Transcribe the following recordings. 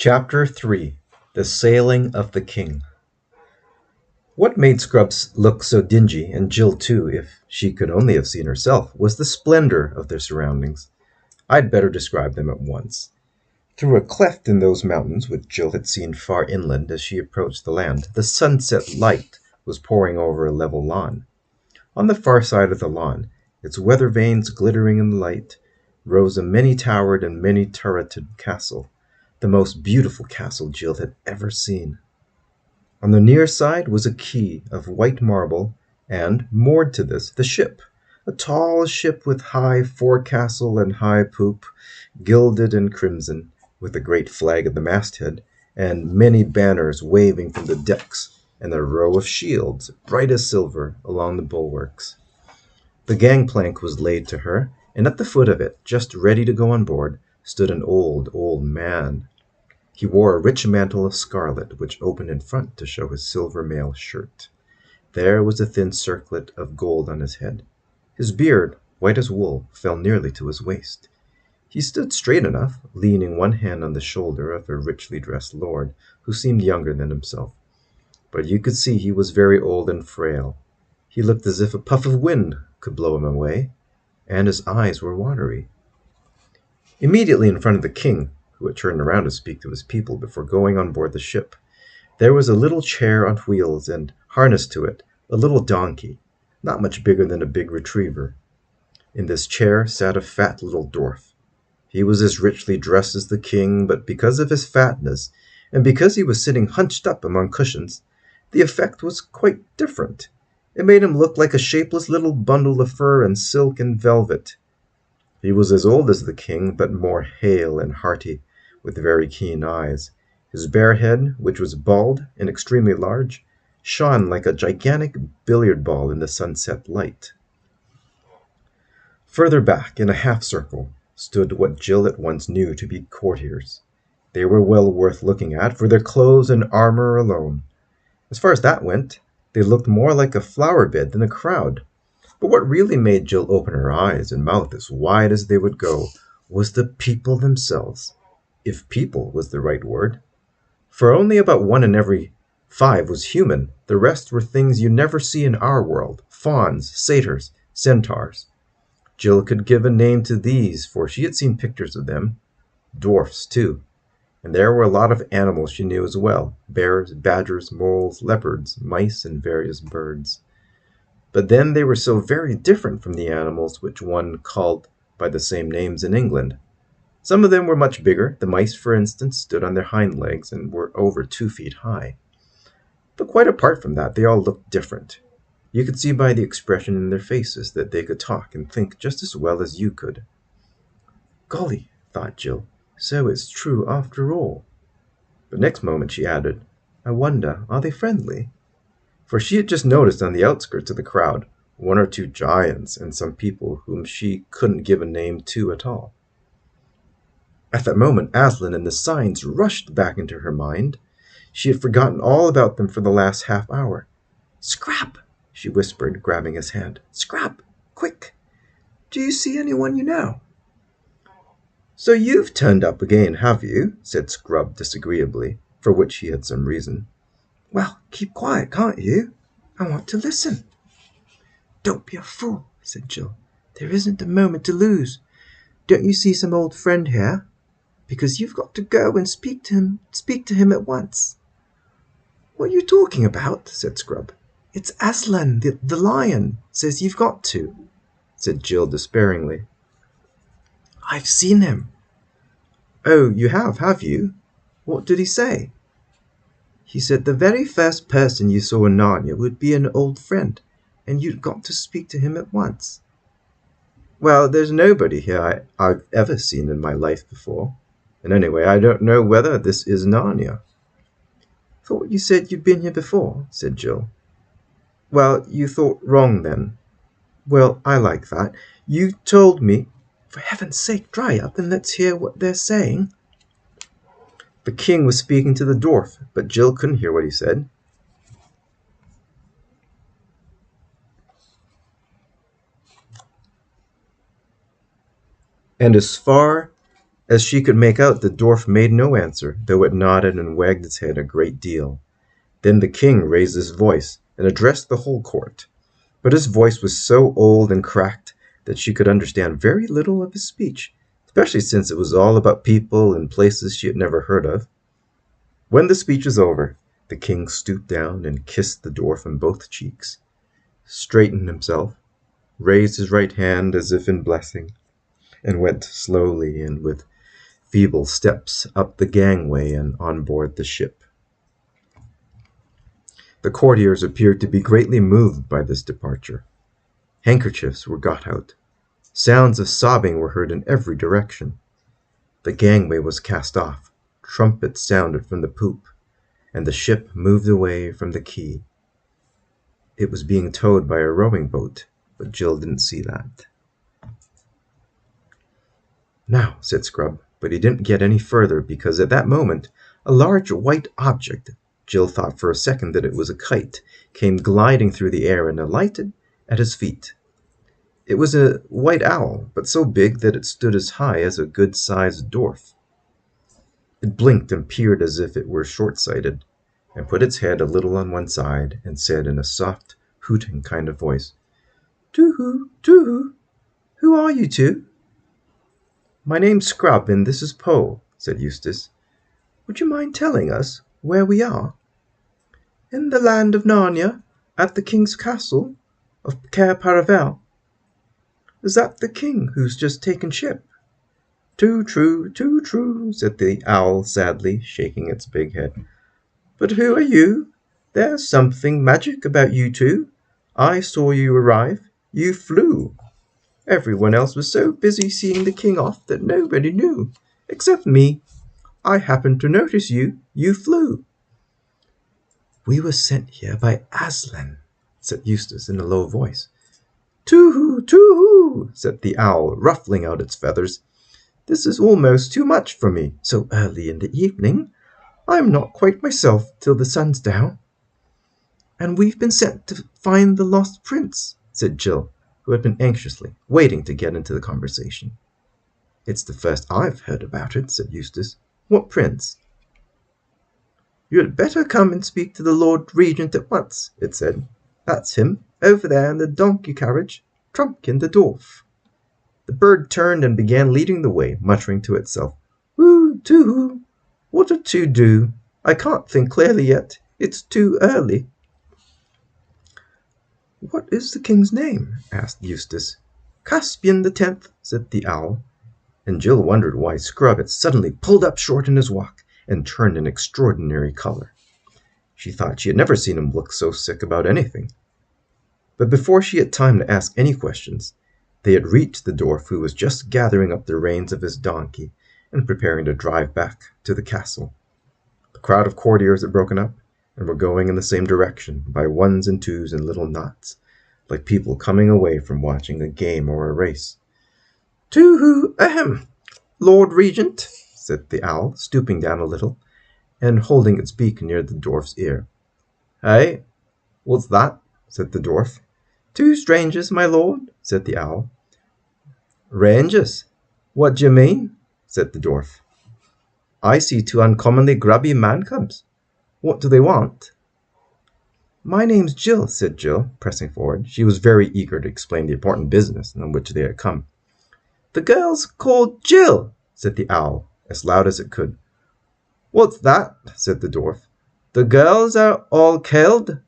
Chapter 3 The Sailing of the King. What made Scrubs look so dingy, and Jill too, if she could only have seen herself, was the splendor of their surroundings. I'd better describe them at once. Through a cleft in those mountains, which Jill had seen far inland as she approached the land, the sunset light was pouring over a level lawn. On the far side of the lawn, its weather vanes glittering in the light, rose a many-towered and many-turreted castle, the most beautiful castle Jill had ever seen. On the near side was a quay of white marble, and, moored to this, the ship, a tall ship with high forecastle and high poop, gilded and crimson, with a great flag at the masthead, and many banners waving from the decks, and a row of shields, bright as silver, along the bulwarks. The gangplank was laid to her, and at the foot of it, just ready to go on board, stood an old man. He wore a rich mantle of scarlet, which opened in front to show his silver mail shirt. There was a thin circlet of gold on his head. His beard, white as wool, fell nearly to his waist. He stood straight enough, leaning one hand on the shoulder of a richly dressed lord, who seemed younger than himself. But you could see he was very old and frail. He looked as if a puff of wind could blow him away, and his eyes were watery. Immediately in front of the king, who had turned around to speak to his people before going on board the ship, there was a little chair on wheels, and harnessed to it a little donkey, not much bigger than a big retriever. In this chair sat a fat little dwarf. He was as richly dressed as the king, but because of his fatness, and because he was sitting hunched up among cushions, the effect was quite different. It made him look like a shapeless little bundle of fur and silk and velvet. He was as old as the king, but more hale and hearty, with very keen eyes. His bare head, which was bald and extremely large, shone like a gigantic billiard ball in the sunset light. Further back, in a half-circle, stood what Jill at once knew to be courtiers. They were well worth looking at for their clothes and armor alone. As far as that went, they looked more like a flower bed than a crowd. But what really made Jill open her eyes and mouth as wide as they would go was the people themselves, if people was the right word. For only about 1 in every 5 was human. The rest were things you never see in our world: fauns, satyrs, centaurs. Jill could give a name to these, for she had seen pictures of them. Dwarfs, too. And there were a lot of animals she knew as well: bears, badgers, moles, leopards, mice, and various birds. But then they were so very different from the animals which one called by the same names in England. Some of them were much bigger. The mice, for instance, stood on their hind legs and were over 2 feet high. But quite apart from that, they all looked different. You could see by the expression in their faces that they could talk and think just as well as you could. Golly, thought Jill, so it's true after all. But next moment she added, I wonder, are they friendly? For she had just noticed on the outskirts of the crowd 1 or 2 giants and some people whom she couldn't give a name to at all. At that moment, Aslan and the signs rushed back into her mind. She had forgotten all about them for the last half hour. Scrap, she whispered, grabbing his hand. Scrap, quick! Do you see anyone you know? So you've turned up again, have you? Said Scrub disagreeably, for which he had some reason. Well, keep quiet, can't you? I want to listen. Don't be a fool, said Jill. There isn't a moment to lose. Don't you see some old friend here? Because you've got to go and speak to him at once. What are you talking about? Said Scrub. It's Aslan, the lion, says you've got to, said Jill despairingly. I've seen him. Oh, you have you? What did he say? He said the very first person you saw in Narnia would be an old friend, and you'd got to speak to him at once. Well, there's nobody here I've ever seen in my life before. And anyway, I don't know whether this is Narnia. Thought you said you'd been here before, said Jill. Well, you thought wrong then. Well, I like that. You told me... For heaven's sake, dry up and let's hear what they're saying. The king was speaking to the dwarf, but Jill couldn't hear what he said. And as far As she could make out, the dwarf made no answer, though it nodded and wagged its head a great deal. Then the king raised his voice and addressed the whole court, but his voice was so old and cracked that she could understand very little of his speech, especially since it was all about people and places she had never heard of. When the speech was over, the king stooped down and kissed the dwarf on both cheeks, straightened himself, raised his right hand as if in blessing, and went slowly and with feeble steps up the gangway and on board the ship. The courtiers appeared to be greatly moved by this departure. Handkerchiefs were got out. Sounds of sobbing were heard in every direction. The gangway was cast off. Trumpets sounded from the poop, and the ship moved away from the quay. It was being towed by a rowing boat, but Jill didn't see that. "Now," said Scrub, but he didn't get any further because at that moment a large white object, Jill thought for a second that it was a kite, came gliding through the air and alighted at his feet. It was a white owl, but so big that it stood as high as a good-sized dwarf. It blinked and peered as if it were short-sighted, and put its head a little on one side, and said in a soft, hooting kind of voice, "Too-hoo, too-hoo, who are you two?" "My name's Scrub, and this is Poe," said Eustace. "Would you mind telling us where we are?" "In the land of Narnia, at the king's castle of Cair Paravel." "Is that the king who's just taken ship?" Too true, said the owl sadly, shaking its big head. "But who are you? There's something magic about you two. I saw you arrive. You flew. Everyone else was so busy seeing the king off that nobody knew, except me. I happened to notice you. You flew." "We were sent here by Aslan," said Eustace in a low voice. "Too-hoo, too-hoo," said the owl, ruffling out its feathers. "This is almost too much for me, so early in the evening. I'm not quite myself till the sun's down." "And we've been sent to find the lost prince," said Jill, who had been anxiously waiting to get into the conversation. "It's the first I've heard about it," said Eustace. "What prince?" "You had better come and speak to the Lord Regent at once," it said. "That's him, over there in the donkey carriage, Trumpkin the dwarf." The bird turned and began leading the way, muttering to itself, "Woo, too-hoo, what a to-do. I can't think clearly yet. It's too early." "What is the king's name?" asked Eustace. "Caspian the 10th, said the owl, and Jill wondered why Scrub had suddenly pulled up short in his walk and turned an extraordinary color. She thought she had never seen him look so sick about anything. But before she had time to ask any questions, they had reached the dwarf, who was just gathering up the reins of his donkey and preparing to drive back to the castle. The crowd of courtiers had broken up and were going in the same direction by ones and twos and little knots, like people coming away from watching a game or a race. "Too-hoo, ahem, Lord Regent," said the owl, stooping down a little and holding its beak near the dwarf's ear. "Hey, what's that?" said the dwarf. "Two strangers, my lord," said the owl. "Rangers? What do you mean?" said the dwarf. "I see two uncommonly grubby man-cubs. What do they want?" "My name's Jill," said Jill, pressing forward. She was very eager to explain the important business on which they had come. "The girl's called Jill," said the owl, as loud as it could. "What's that?" said the dwarf. "The girls are all killed?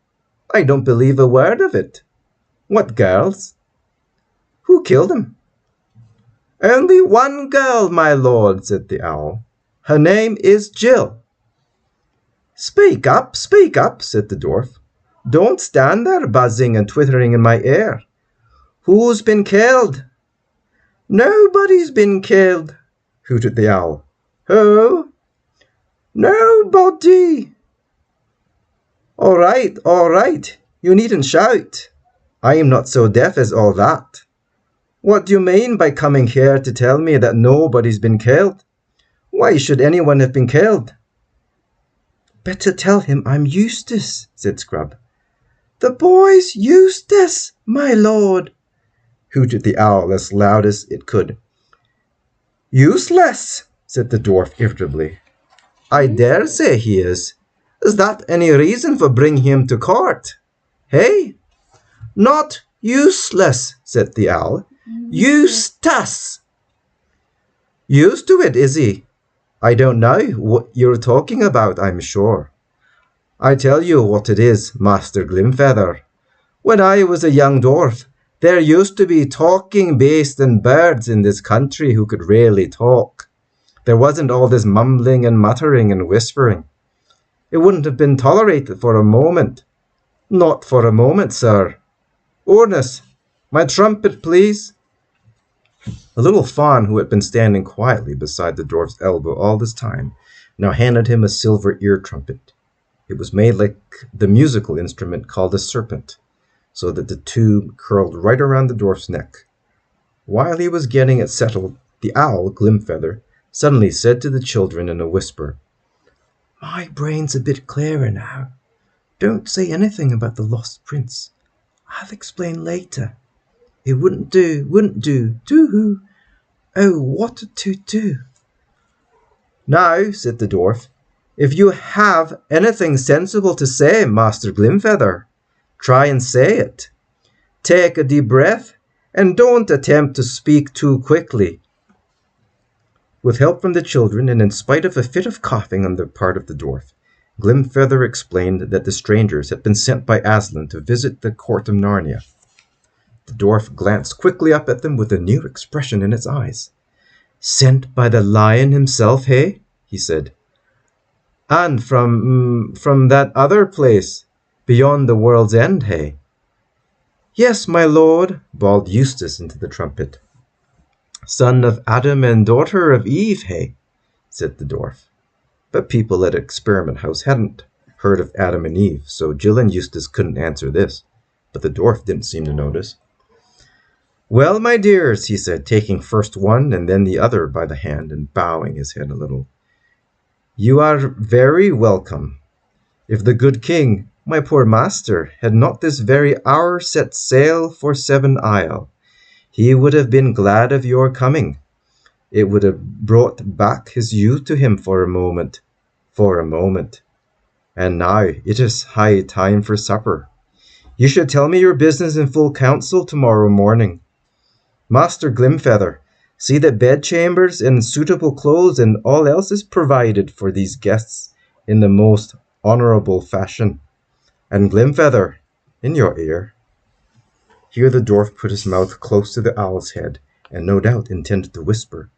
I don't believe a word of it. What girls? Who killed them?" "Only one girl, my lord," said the owl. "Her name is Jill." Speak up, said the dwarf. "Don't stand there buzzing and twittering in my ear. Who's been killed?" "Nobody's been killed," hooted the owl. "Who?" "Nobody." All right, you needn't shout. I am not so deaf as all that. What do you mean by coming here to tell me that nobody's been killed? Why should anyone have been killed?" "Better tell him I'm Eustace," said Scrub. "The boy's Eustace, my lord," hooted the owl as loud as it could. "Useless," said the dwarf irritably. I dare say he is. Is that any reason for bringing him to court? Hey? Not useless, said the owl. Eustace. Used to it, is he? I don't know what you're talking about, I'm sure. I tell you what it is, Master Glimfeather. When I was a young dwarf, there used to be talking beasts and birds in this country who could really talk. There wasn't all this mumbling and muttering and whispering. It wouldn't have been tolerated for a moment. Not for a moment, sir. Ornus, my trumpet, please. The little fawn, who had been standing quietly beside the dwarf's elbow all this time, now handed him a silver ear trumpet. It was made like the musical instrument called a serpent, so that the tube curled right around the dwarf's neck. While he was getting it settled, the owl, Glimfeather, suddenly said to the children in a whisper, My brain's a bit clearer now. Don't say anything about the lost prince. I'll explain later. It wouldn't do, doo-hoo. Oh, what to do? Now, said the dwarf, if you have anything sensible to say, Master Glimfeather, try and say it. Take a deep breath, and don't attempt to speak too quickly. With help from the children, and in spite of a fit of coughing on the part of the dwarf, Glimfeather explained that the strangers had been sent by Aslan to visit the court of Narnia. The dwarf glanced quickly up at them with a new expression in its eyes. Sent by the lion himself, hey? He said. And from that other place, beyond the world's end, hey? Yes, my lord, bawled Eustace into the trumpet. Son of Adam and daughter of Eve, hey? Said the dwarf. But people at Experiment House hadn't heard of Adam and Eve, so Jill and Eustace couldn't answer this, but the dwarf didn't seem to notice. Well, my dears, he said, taking first one and then the other by the hand and bowing his head a little. You are very welcome. If the good king, my poor master, had not this very hour set sail for Seven Isle, he would have been glad of your coming. It would have brought back his youth to him for a moment. And now it is high time for supper. You should tell me your business in full council tomorrow morning. Master Glimfeather, see that bedchambers and suitable clothes and all else is provided for these guests in the most honourable fashion. And Glimfeather, in your ear. Here the dwarf put his mouth close to the owl's head, and no doubt intended to whisper.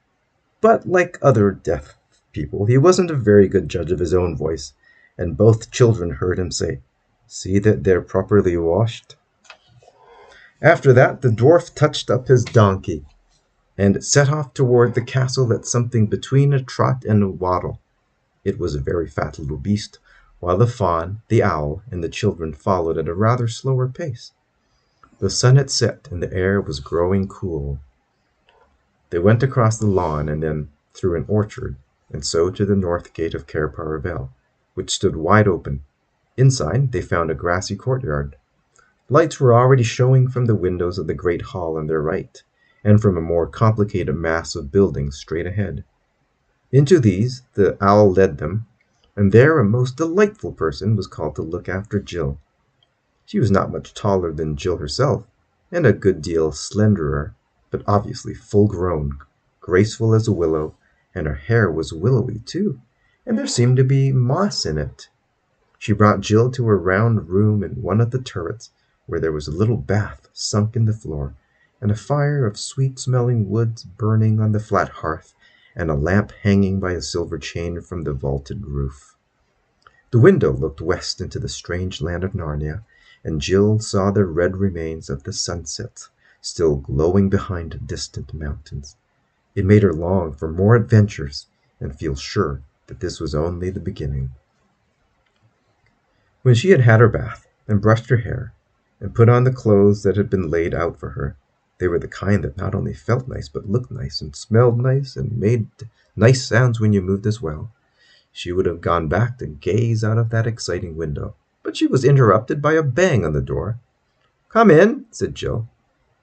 But like other deaf people, he wasn't a very good judge of his own voice, and both children heard him say, See that they're properly washed. After that, the dwarf touched up his donkey, and set off toward the castle at something between a trot and a waddle. It was a very fat little beast, while the fawn, the owl, and the children followed at a rather slower pace. The sun had set, and the air was growing cool. They went across the lawn and then through an orchard, and so to the north gate of Cair Paravel, which stood wide open. Inside, they found a grassy courtyard. Lights were already showing from the windows of the great hall on their right, and from a more complicated mass of buildings straight ahead. Into these the owl led them, and there a most delightful person was called to look after Jill. She was not much taller than Jill herself, and a good deal slenderer, but obviously full-grown, graceful as a willow, and her hair was willowy too, and there seemed to be moss in it. She brought Jill to a round room in one of the turrets, where there was a little bath sunk in the floor, and a fire of sweet-smelling woods burning on the flat hearth, and a lamp hanging by a silver chain from the vaulted roof. The window looked west into the strange land of Narnia, and Jill saw the red remains of the sunset still glowing behind distant mountains. It made her long for more adventures, and feel sure that this was only the beginning. When she had had her bath, and brushed her hair, and put on the clothes that had been laid out for her, they were the kind that not only felt nice, but looked nice, and smelled nice, and made nice sounds when you moved as well. She would have gone back to gaze out of that exciting window, but she was interrupted by a bang on the door. "Come in," said Jill.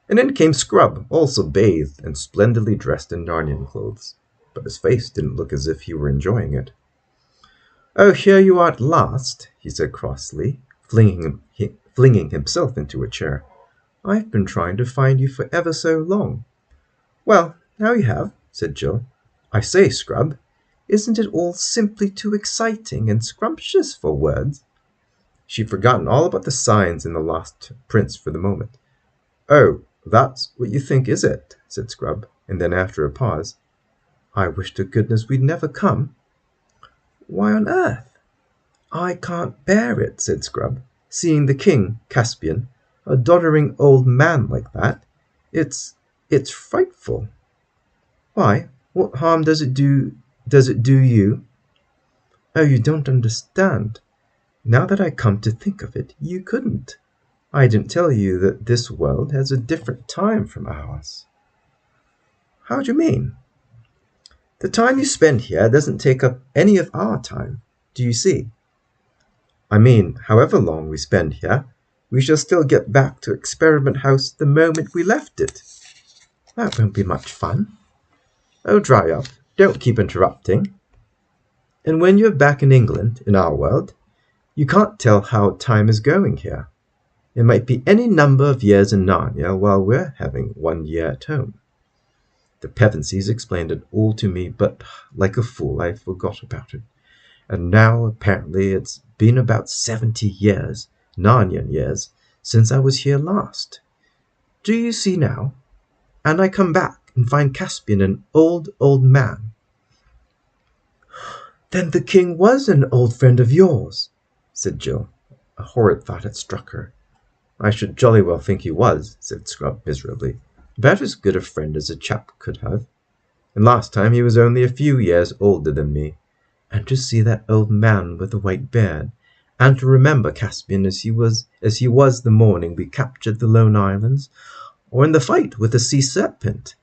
And in came Scrub, also bathed and splendidly dressed in Narnian clothes. but his face didn't look as if he were enjoying it. "Oh, here you are at last," he said crossly, flinging himself into a chair. "I've been trying to find you for ever so long." "Well, now you have," said Jill. "I say, Scrub, isn't it all simply too exciting and scrumptious for words?" She'd forgotten all about the signs in the Lost Prince for the moment. "Oh, that's what you think, is it?" said Scrub, and then after a pause, "I wish to goodness we'd never come." "Why on earth?" "I can't bear it," said Scrub, "seeing the king, Caspian, a doddering old man like that. It's frightful." "Why, what harm does it do you?" "Oh, you don't understand. Now that I come to think of it, you couldn't. I didn't tell you that this world has a different time from ours." "How do you mean?" "The time you spend here doesn't take up any of our time. Do you see?" "I mean, however long we spend here, we shall still get back to Experiment House the moment we left it." "That won't be much fun." "Oh, dry up. Don't keep interrupting. And when you're back in England, in our world, you can't tell how time is going here. It might be any number of years in Narnia while we're having 1 year at home." The Pevensies explained it all to me, but like a fool I forgot about it. And now apparently it's been about 70 years, Narnian years, since I was here last. Do you see now? And I come back and find Caspian an old, old man. "Then the king was an old friend of yours," said Jill. A horrid thought had struck her. "I should jolly well think he was," said Scrub miserably. "About as good a friend as a chap could have. And last time he was only a few years older than me. And to see that old man with the white beard, and to remember Caspian as he was the morning we captured the Lone Islands, or in the fight with the sea serpent.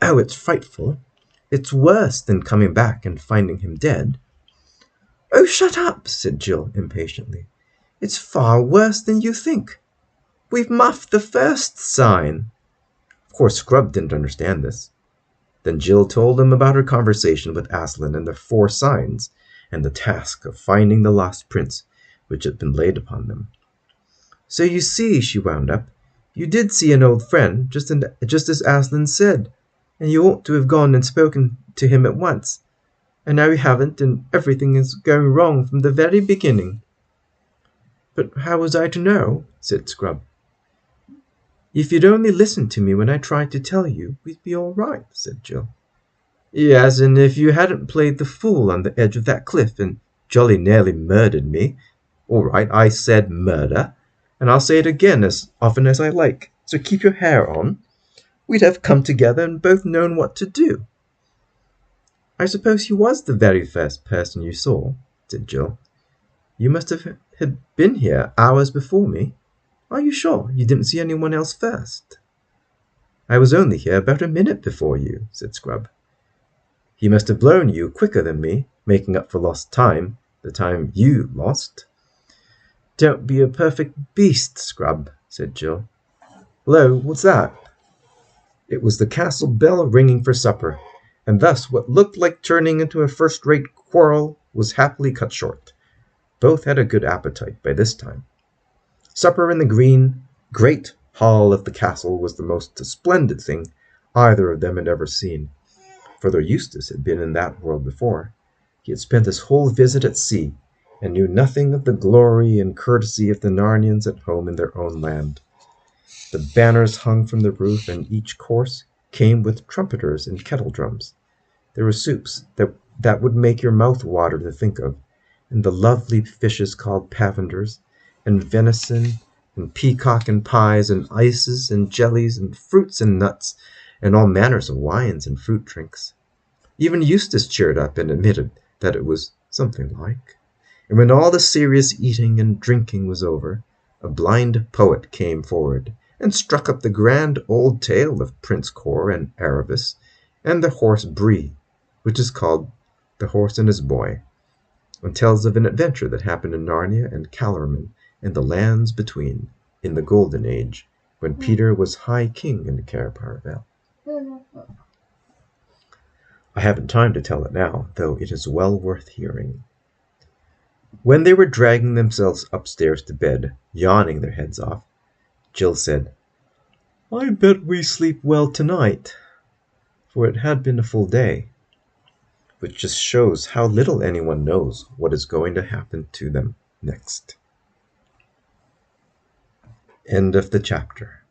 Oh, it's frightful. It's worse than coming back and finding him dead." "Oh, shut up," said Jill impatiently. "It's far worse than you think. We've muffed the first sign." Of course Scrub didn't understand this. Then Jill told him about her conversation with Aslan and the 4 signs, and the task of finding the lost prince which had been laid upon them. "So you see," she wound up, "you did see an old friend, just as Aslan said, and you ought to have gone and spoken to him at once. And now you haven't, and everything is going wrong from the very beginning." "But how was I to know?" said Scrub. "If you'd only listened to me when I tried to tell you, we'd be all right," said Jill. "Yes, and if you hadn't played the fool on the edge of that cliff and jolly nearly murdered me. All right, I said murder, and I'll say it again as often as I like, so keep your hair on. We'd have come together and both known what to do." "I suppose he was the very first person you saw," said Jill. "You must have been here hours before me. Are you sure you didn't see anyone else first?" "I was only here about a minute before you," said Scrub. "He must have blown you quicker than me, making up for lost time, the time you lost." "Don't be a perfect beast, Scrub," said Jill. "Hello, what's that?" It was the castle bell ringing for supper, and thus what looked like turning into a first-rate quarrel was happily cut short. Both had a good appetite by this time. Supper in the great hall of the castle was the most splendid thing either of them had ever seen, for their Eustace had been in that world before. He had spent his whole visit at sea, and knew nothing of the glory and courtesy of the Narnians at home in their own land. The banners hung from the roof, and each course came with trumpeters and kettle drums. There were soups that would make your mouth water to think of, and the lovely fishes called pavenders, and venison, and peacock and pies, and ices and jellies, and fruits and nuts, and all manners of wines and fruit drinks. Even Eustace cheered up and admitted that it was something like. And when all the serious eating and drinking was over, a blind poet came forward and struck up the grand old tale of Prince Cor and Erebus, and the horse Bree, which is called The Horse and His Boy, and tells of an adventure that happened in Narnia and Calormen and the lands between, in the Golden Age, when Peter was High King in Cair Paravel. I haven't time to tell it now, though it is well worth hearing. When they were dragging themselves upstairs to bed, yawning their heads off, Jill said, "I bet we sleep well tonight," for it had been a full day, which just shows how little anyone knows what is going to happen to them next. End of the chapter.